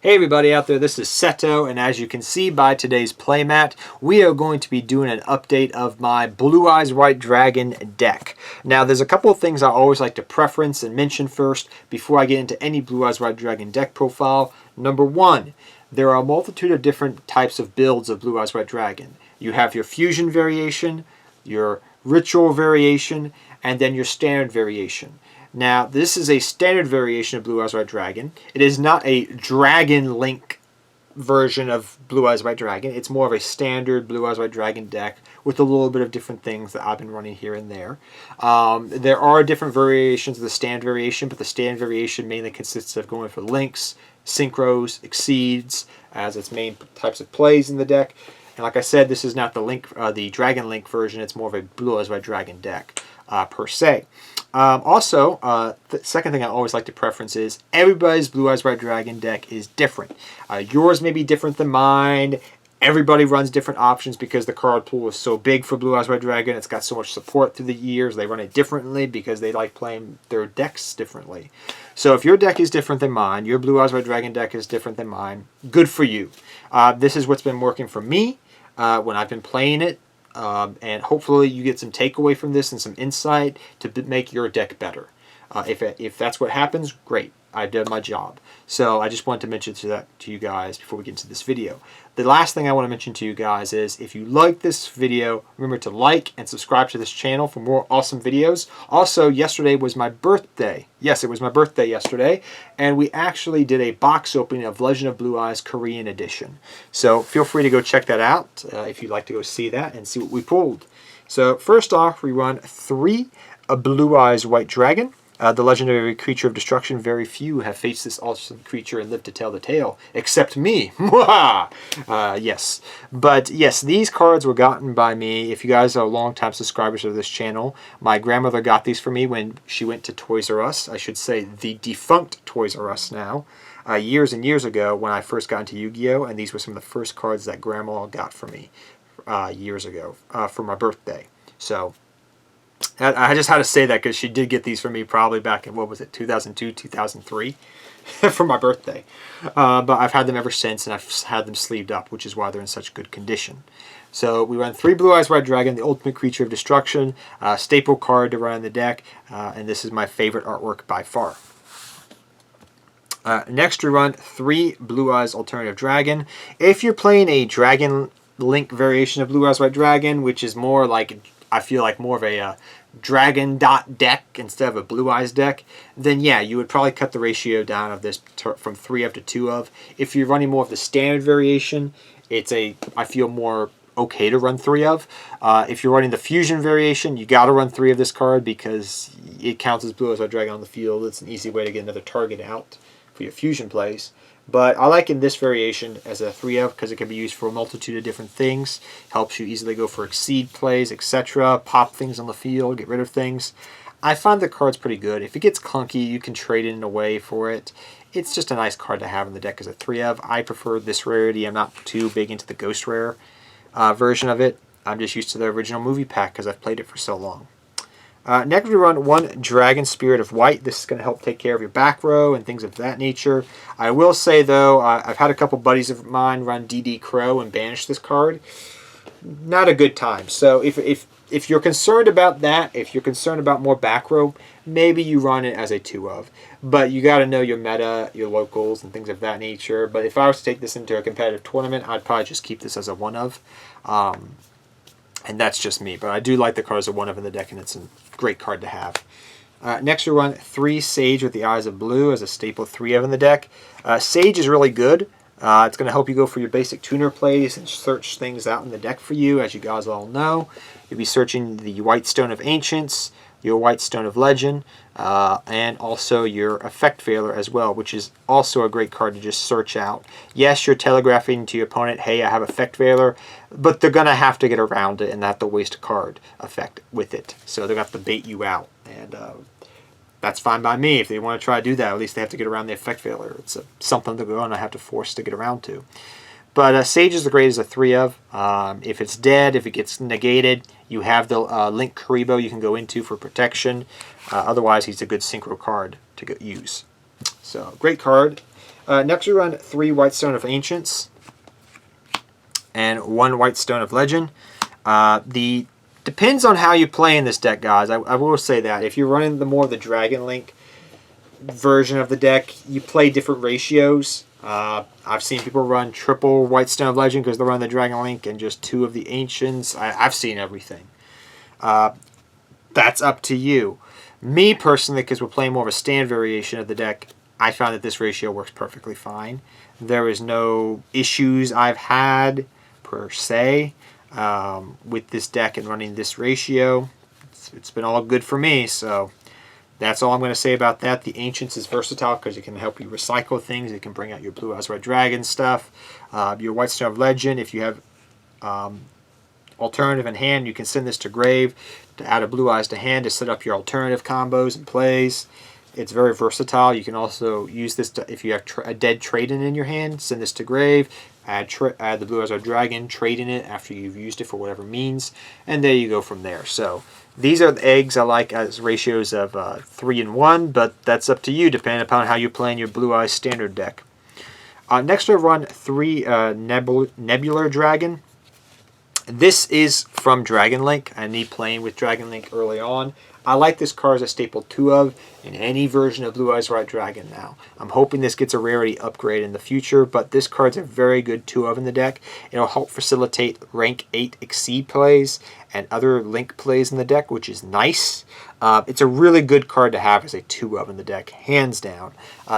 Hey everybody out there, this is Seto, and as you can see by today's playmat, we are going to be doing an update of my Blue Eyes White Dragon deck. Now there's a couple of things I always like to preference and mention first before I get into any Blue Eyes White Dragon deck profile. Number one, there are a multitude of different types of builds of Blue Eyes White Dragon. You have your fusion variation, your ritual variation, and then your standard variation. Now, this is a standard variation of Blue Eyes White Dragon. It is not a Dragon Link version of Blue Eyes White Dragon. It's more of a standard Blue Eyes White Dragon deck with a little bit of different things that I've been running here and there. There are different variations of the standard variation, but the standard variation mainly consists of going for links, synchros, exceeds as its main types of plays in the deck. And like I said, this is not the Dragon Link version. It's more of a Blue Eyes White Dragon deck per se. The second thing I always like to preference is everybody's Blue Eyes White Dragon deck is different. Yours may be different than mine. Everybody runs different options because the card pool is so big for Blue Eyes White Dragon. It's got so much support through the years. They run it differently because they like playing their decks differently. So if your deck is different than mine, your Blue Eyes White Dragon deck is different than mine, good for you. This is what's been working for me when I've been playing it. And hopefully you get some takeaway from this and some insight to make your deck better. If that's what happens, great. I did my job. So I just wanted to mention that to you guys before we get into this video. The last thing I want to mention to you guys is if you like this video, remember to like and subscribe to this channel for more awesome videos. Also, yesterday was my birthday. Yes, it was my birthday yesterday. And we actually did a box opening of Legend of Blue Eyes Korean edition. So feel free to go check that out if you'd like to go see that and see what we pulled. So first off, we run 3 Blue Eyes White Dragon. The legendary creature of destruction. Very few have faced this awesome creature and lived to tell the tale, except me. Yes. But yes, these cards were gotten by me. If you guys are longtime subscribers of this channel, my grandmother got these for me when she went to Toys R Us. I should say the defunct Toys R Us now. Years and years ago when I first got into Yu-Gi-Oh! And these were some of the first cards that Grandma got for me years ago for my birthday. So I just had to say that because she did get these for me probably back in, what was it, 2002, 2003 for my birthday. But I've had them ever since, and I've had them sleeved up, which is why they're in such good condition. So we run 3 Blue Eyes White Dragon, the ultimate creature of destruction, staple card to run in the deck, and this is my favorite artwork by far. Next we run 3 Blue Eyes Alternative Dragon. If you're playing a Dragon Link variation of Blue Eyes White Dragon, which is more like, I feel like more of a Dragon Dot deck instead of a Blue Eyes deck, then yeah, you would probably cut the ratio down of this from 3 of to 2 of. If you're running more of the standard variation, I feel more okay to run 3 of. If you're running the fusion variation, you got to run 3 of this card because it counts as Blue Eyes White Dragon on the field. It's an easy way to get another target out for your fusion plays. But I like in this variation as a 3 of because it can be used for a multitude of different things. Helps you easily go for exceed plays, etc. Pop things on the field, get rid of things. I find the card's pretty good. If it gets clunky, you can trade it in away for it. It's just a nice card to have in the deck as a 3 of. I prefer this rarity. I'm not too big into the Ghost Rare version of it. I'm just used to the original movie pack because I've played it for so long. Next we run 1 Dragon Spirit of White. This is going to help take care of your back row and things of that nature. I will say though, I've had a couple buddies of mine run DD Crow and banish this card. Not a good time. So if you're concerned about that, if you're concerned about more back row, maybe you run it as a 2 of. But you got to know your meta, your locals, and things of that nature. But if I was to take this into a competitive tournament, I'd probably just keep this as a 1 of. And that's just me, but I do like the card as a 1 of in the deck, and it's a great card to have. Next we run 3 Sage with the Eyes of Blue as a staple 3 of in the deck. Sage is really good. It's going to help you go for your basic tuner plays and search things out in the deck for you, as you guys all know. You'll be searching the White Stone of Ancients, your White Stone of Legend, and also your Effect Veiler as well, which is also a great card to just search out. Yes, you're telegraphing to your opponent, hey, I have Effect Veiler, but they're going to have to get around it and not have to waste a card effect with it. So they're going to have to bait you out, and that's fine by me. If they want to try to do that, at least they have to get around the Effect Veiler. It's something they're going to have to force to get around to. But Sage is the great as a 3 of. If it's dead, if it gets negated, you have the Link Kaiba you can go into for protection. Otherwise, he's a good synchro card to use. So, great card. Next we run 3 White Stone of Ancients and 1 White Stone of Legend. The depends on how you play in this deck, guys. I will say that. If you're running the Dragon Link version of the deck, you play different ratios. I've seen people run triple White Stone of Legend because they're running the Dragon Link and just 2 of the Ancients. I've seen everything. That's up to you. Me, personally, because we're playing more of a stand variation of the deck, I found that this ratio works perfectly fine. There is no issues I've had, per se, with this deck and running this ratio. It's been all good for me, so that's all I'm going to say about that. The Ancients is versatile because it can help you recycle things. It can bring out your Blue Eyes White Dragon stuff. Your White Stone of Legend, if you have alternative in hand, you can send this to grave to add a Blue Eyes to hand to set up your alternative combos and plays. It's very versatile. You can also use this to, if you have a dead Tradein in your hand, send this to grave, add the Blue Eyes White Dragon, trade in it after you've used it for whatever means, and there you go from there. So these are the eggs I like as ratios of 3 and 1, but that's up to you depending upon how you play in your Blue Eyes standard deck. Next I run 3 Nebular Dragon. This is from Dragon Link. I need playing with Dragon Link early on. I like this card as a staple 2 of in any version of Blue Eyes White Dragon now. I'm hoping this gets a rarity upgrade in the future, but this card's a very good 2 of in the deck. It'll help facilitate rank 8 Exceed plays and other Link plays in the deck, which is nice. It's a really good card to have as a 2 of in the deck, hands down.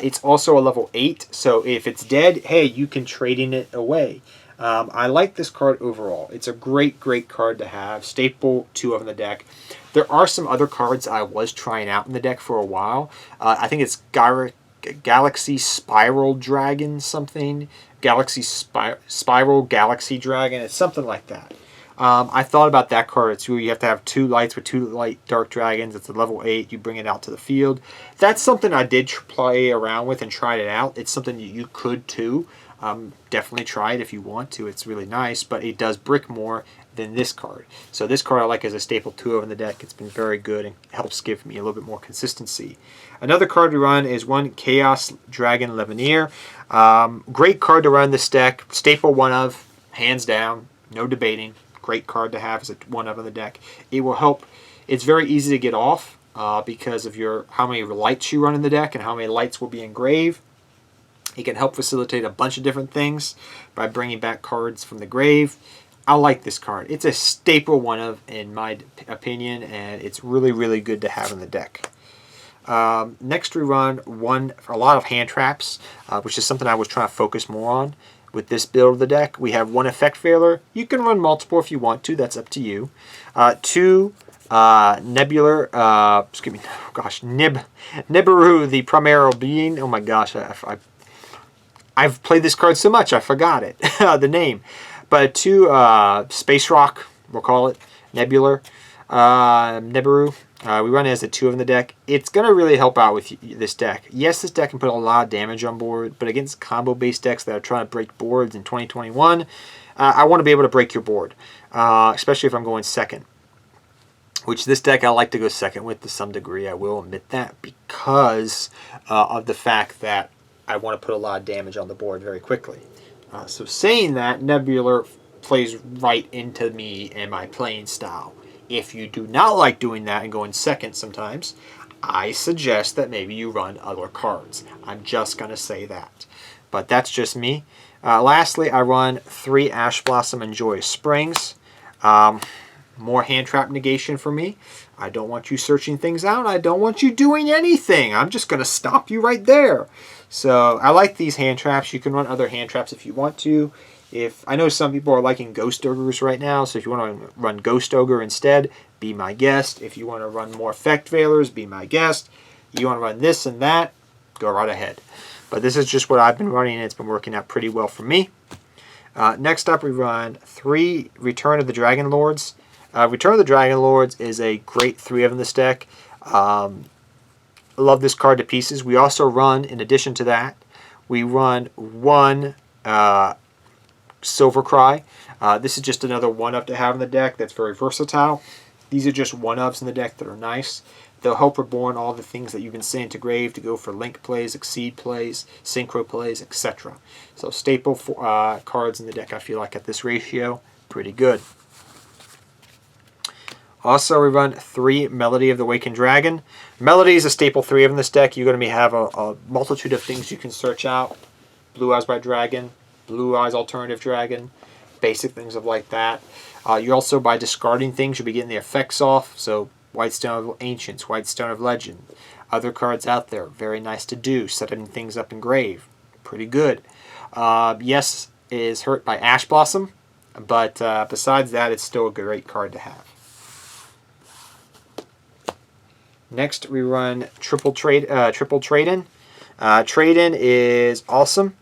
It's also a level 8, so if it's dead, hey, you can trade in it away. I like this card overall. It's a great card to have. Staple 2 of in the deck. There are some other cards I was trying out in the deck for a while. I think it's Galaxy Spiral Dragon something. Galaxy Spiral Galaxy Dragon. It's something like that. I thought about that card. It's where you have to have 2 lights with 2 light dark dragons. It's a level 8. You bring it out to the field. That's something I did play around with and tried it out. It's something you could too. Definitely try it if you want to. It's really nice, but it does brick more than this card. So this card I like as a staple 2 of in the deck. It's been very good and helps give me a little bit more consistency. Another card we run is 1 Chaos Dragon Levineer. Great card to run this deck. Staple 1 of, hands down, no debating. Great card to have as a 1 of in the deck. It will help. It's very easy to get off because of how many lights you run in the deck and how many lights will be in grave. It can help facilitate a bunch of different things by bringing back cards from the grave. I like this card. It's a staple 1 of, in my opinion, and it's really good to have in the deck. Next we run a lot of hand traps, which is something I was trying to focus more on with this build of the deck. We have 1 Effect Failure. You can run multiple if you want to. That's up to you. 2 Nebular, excuse me, gosh, Nibiru, the Primordial Being. Oh my gosh, I've played this card so much I forgot it, the name. But 2 Space Rock, we'll call it, Nebular, Nibiru. We run it as a 2 of in the deck. It's going to really help out with this deck. Yes, this deck can put a lot of damage on board, but against combo-based decks that are trying to break boards in 2021, I want to be able to break your board, especially if I'm going second. Which this deck I like to go second with to some degree, I will admit that, because of the fact that I want to put a lot of damage on the board very quickly. So saying that, Nebular plays right into me and my playing style. If you do not like doing that and going second sometimes, I suggest that maybe you run other cards. I'm just going to say that. But that's just me. Lastly, I run 3 Ash Blossom and Joyous Springs. More hand trap negation for me. I don't want you searching things out. I don't want you doing anything. I'm just going to stop you right there. So I like these hand traps. You can run other hand traps if you want to. I know some people are liking Ghost Ogres right now, so if you want to run Ghost Ogre instead, be my guest. If you want to run more Effect Veilers, be my guest. You want to run this and that, go right ahead. But this is just what I've been running, and it's been working out pretty well for me. Next up, we run 3 Return of the Dragon Lords. Return of the Dragon Lords is a great 3 of in this deck. I love this card to pieces. We also run, in addition to that, we run 1 Silver Cry. This is just another 1-up to have in the deck that's very versatile. These are just 1-ups in the deck that are nice. They'll help Reborn all the things that you've been saying to Grave to go for link plays, exceed plays, synchro plays, etc. So staple cards in the deck, I feel like at this ratio, pretty good. Also, we run 3 Melody of the Awakened Dragon. Melody is a staple 3 of in this deck. You're going to have a multitude of things you can search out. Blue Eyes White Dragon, Blue Eyes Alternative Dragon, basic things of like that. You also, by discarding things, you'll be getting the effects off. So, White Stone of Ancients, White Stone of Legend. Other cards out there, very nice to do. Setting things up in Grave, pretty good. Yes, is hurt by Ash Blossom, but besides that, it's still a great card to have. Next, we run triple Tradein. Tradein is awesome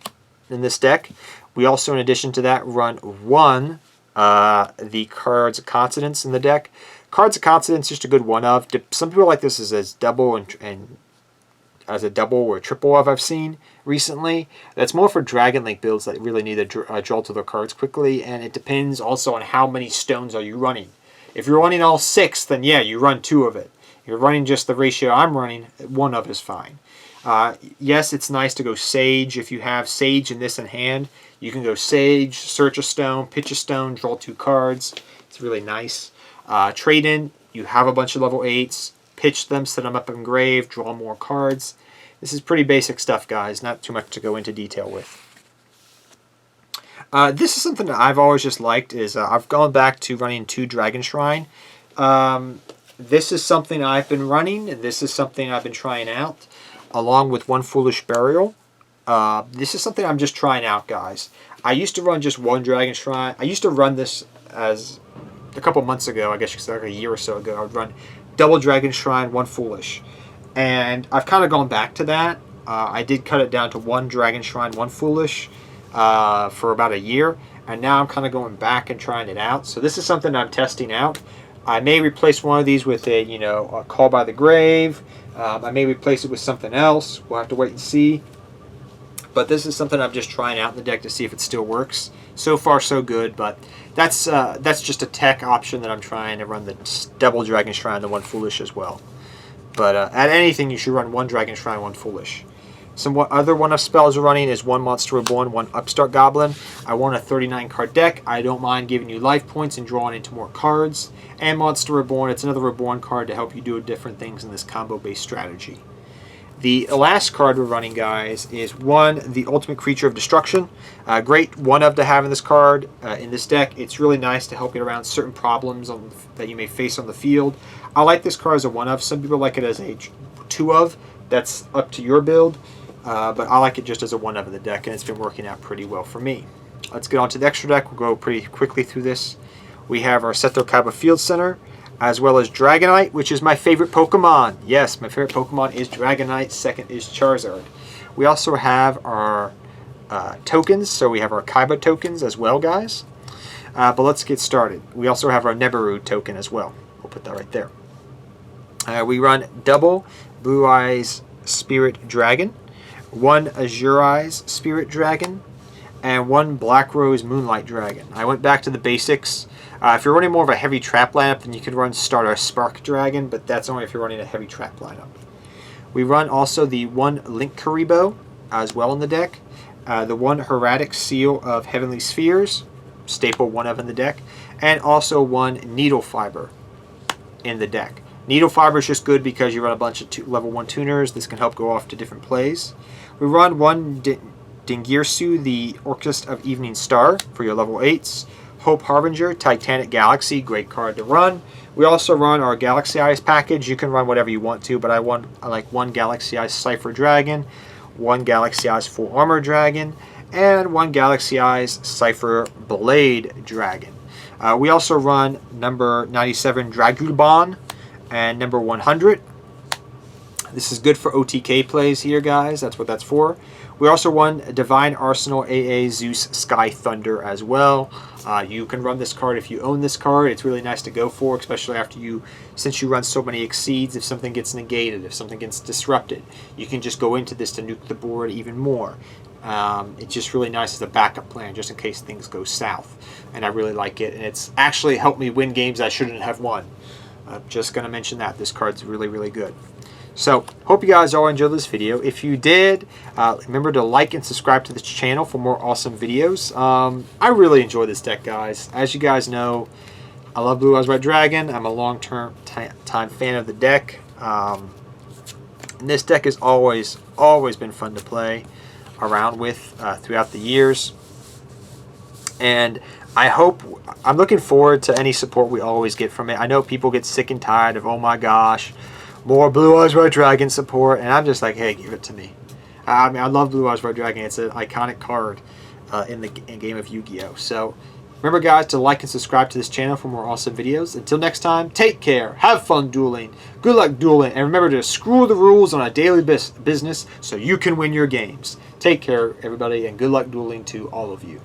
in this deck. We also, in addition to that, run 1 the Cards of Consonance in the deck. Cards of Consonance, just a good one of. Some people like this as double and as a double or a triple of I've seen recently. That's more for Dragon Link builds that really need to draw to their cards quickly, and it depends also on how many stones are you running. If you're running all 6, then yeah, you run 2 of it. If you're running just the ratio I'm running, 1 of is fine. Yes, it's nice to go Sage. If you have Sage in this in hand, you can go Sage, search a stone, pitch a stone, draw 2 cards. It's really nice. Tradein, you have a bunch of level 8s, pitch them, set them up in Grave, draw more cards. This is pretty basic stuff, guys. Not too much to go into detail with. This is something that I've always just liked. I've gone back to running 2 Dragon Shrine. This is something I've been running, and this is something I've been trying out, along with 1 Foolish Burial. This is something I'm just trying out, guys. I used to run just 1 Dragon Shrine. I used to run this as a couple months ago, I guess you could say like a year or so ago. I would run double Dragon Shrine, 1 Foolish. And I've kind of gone back to that. I did cut it down to 1 Dragon Shrine, 1 Foolish for about a year. And now I'm kind of going back and trying it out. So this is something I'm testing out. I may replace one of these with a Call by the Grave. I may replace it with something else. We'll have to wait and see. But this is something I'm just trying out in the deck to see if it still works. So far, so good. But that's just a tech option that I'm trying to run the double Dragon Shrine, the 1 Foolish as well. But at anything, you should run 1 Dragon Shrine, 1 Foolish. Some other one-off spells we're running is 1 Monster Reborn, 1 Upstart Goblin. I want a 39-card deck. I don't mind giving you life points and drawing into more cards. And Monster Reborn, it's another Reborn card to help you do different things in this combo-based strategy. The last card we're running, guys, is 1, the Ultimate Creature of Destruction. Great one-of to have in this card, in this deck. It's really nice to help get around certain problems that you may face on the field. I like this card as a one-of. Some people like it as a 2-of. That's up to your build. But I like it just as a one-of in the deck, and it's been working out pretty well for me. Let's get on to the extra deck. We'll go pretty quickly through this. We have our Seto Kaiba Field Center, as well as Dragonite, which is my favorite Pokemon. Yes, my favorite Pokemon is Dragonite. Second is Charizard. We also have our tokens, so we have our Kaiba tokens as well, guys. But let's get started. We also have our Nebular token as well. We'll put that right there. We run double Blue Eyes Spirit Dragon, 1 Azure Eyes Spirit Dragon, and 1 Black Rose Moonlight Dragon. I went back to the basics. If you're running more of a heavy trap lineup, then you could run Starter Spark Dragon, but that's only if you're running a heavy trap lineup. We run also the 1 Link Karibo as well in the deck, the 1 Heraldic Seal of Heavenly Spheres, staple one of in the deck, and also 1 Needle Fiber in the deck. Needle Fiber is just good because you run a bunch of level 1 tuners. This can help go off to different plays. We run 1 Dingirsu, the Orchestra of Evening Star, for your level 8s. Hope Harbinger, Titanic Galaxy, great card to run. We also run our Galaxy Eyes package. You can run whatever you want to, but I like 1 Galaxy Eyes Cypher Dragon, 1 Galaxy Eyes Full Armor Dragon, and 1 Galaxy Eyes Cypher Blade Dragon. We also run number 97 Dragulbon and number 100. This is good for OTK plays here, guys. That's what that's for. We also run Divine Arsenal AA Zeus Sky Thunder as well. You can run this card if you own this card. It's really nice to go for, especially since you run so many exceeds. If something gets negated, if something gets disrupted, you can just go into this to nuke the board even more. It's just really nice as a backup plan, just in case things go south. And I really like it. And it's actually helped me win games I shouldn't have won. I'm just going to mention that. This card's really, really good. So, hope you guys all enjoyed this video. If you did, remember to like and subscribe to this channel for more awesome videos. I really enjoy this deck, guys. As you guys know, I love Blue Eyes White Dragon. I'm a long-term time fan of the deck. And this deck has always been fun to play around with throughout the years. And I'm looking forward to any support we always get from it. I know people get sick and tired of, oh my gosh, more Blue Eyes White Dragon support, and I'm just like, hey, give it to me. I mean, I love Blue Eyes White Dragon. It's an iconic card in game of Yu-Gi-Oh! So remember, guys, to like and subscribe to this channel for more awesome videos. Until next time, take care, have fun dueling, good luck dueling, and remember to screw the rules on a daily business so you can win your games. Take care, everybody, and good luck dueling to all of you.